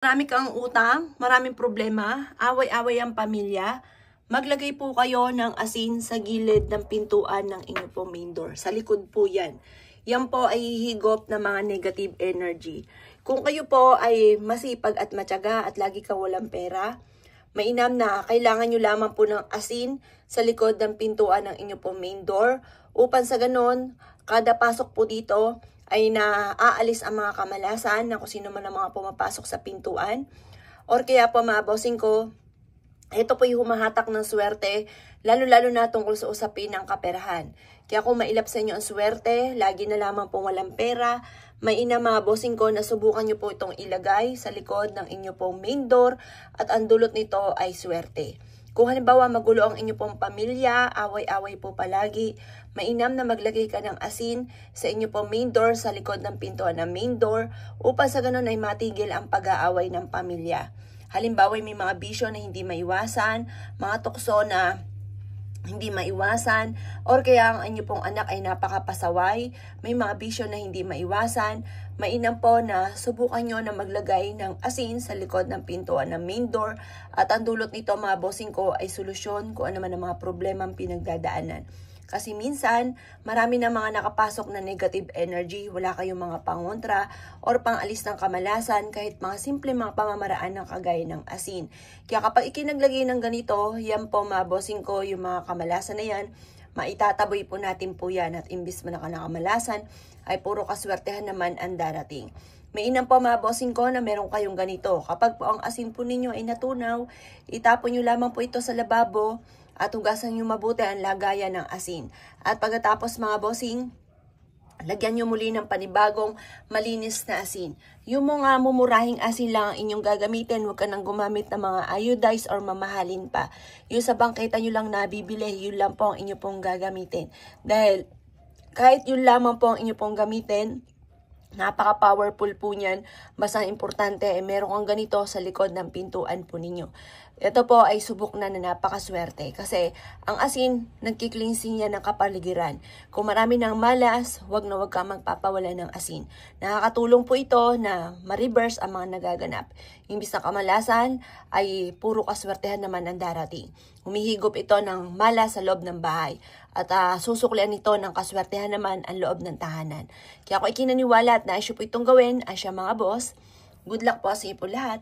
Marami kang utang, maraming problema, away-away ang pamilya, maglagay po kayo ng asin sa gilid ng pintuan ng inyong po main door. Sa likod po yan. Yan po ay hihigop ng mga negative energy. Kung kayo po ay masipag at matyaga at lagi kang walang pera, mainam na kailangan nyo lamang po ng asin sa likod ng pintuan ng inyong po main door upang sa ganon, kada pasok po dito, ay naaalis ang mga kamalasan na kung sino man ang mga pumapasok sa pintuan. Or kaya po mga bossing ko, ito po yung humahatak ng swerte, lalo-lalo na tungkol sa usapin ng kaperahan. Kaya kung mailap sa inyo ang swerte, lagi na lamang pong walang pera, mainam mga bossing ko na subukan nyo po itong ilagay sa likod ng inyo pong main door at ang dulot nito ay swerte. Kung halimbawa magulo ang inyo pong pamilya, away-away po palagi, mainam na maglagay ka ng asin sa inyo pong main door sa likod ng pintuan ng main door upang sa ganun ay matigil ang pag-aaway ng pamilya. Halimbawa may mga bisyo na hindi maiwasan, mga tukso na hindi maiwasan, or kaya ang inyo pong anak ay napakapasaway, may mga bisyo na hindi maiwasan, mainam po na subukan nyo na maglagay ng asin sa likod ng pintuan ng main door at ang dulot nito mga bossing ko ay solusyon kung ano man ang mga problemang pinagdadaanan. Kasi minsan, marami na mga nakapasok na negative energy, wala kayong mga pangontra or pangalis ng kamalasan kahit mga simple mga pamamaraan ng kagaya ng asin. Kaya kapag ikinaglagay ng ganito, yan po mga bossing ko, yung mga kamalasan na yan, maitataboy po natin po yan at imbis mo na kamalasan, ay puro kaswertehan naman ang darating. Mainam po mga bossing ko na meron kayong ganito. Kapag po ang asin po ninyo ay natunaw, itapon nyo lamang po ito sa lababo, at hugasan nyo mabuti ang lagayan ng asin. At pagkatapos mga bossing, lagyan nyo muli ng panibagong malinis na asin. Yung mga mumurahing asin lang ang inyong gagamitin, huwag ka nang gumamit ng mga iodized or mamahalin pa. Yung sa bangketa nyo lang nabibili, yun lang po ang inyo pong gagamitin. Dahil kahit yun lamang po ang inyo pong gamitin, napaka-powerful po niyan. Basta importante ay meron kang ganito sa likod ng pintuan po ninyo. Ito po ay subok na napakaswerte kasi ang asin, nagkiklinsing yan ng kapaligiran. Kung marami ng malas, wag ka magpapawala ng asin. Nakakatulong po ito na ma-reverse ang mga nagaganap. Imbis na kamalasan ay puro kaswertehan naman ang darating. Humihigop ito ng malas sa loob ng bahay at susuklian ito ng kaswertehan naman ang loob ng tahanan. Kaya ako ikinaniwala at naisyo po itong gawin, ay siya mga boss. Good luck po sa inyo po lahat.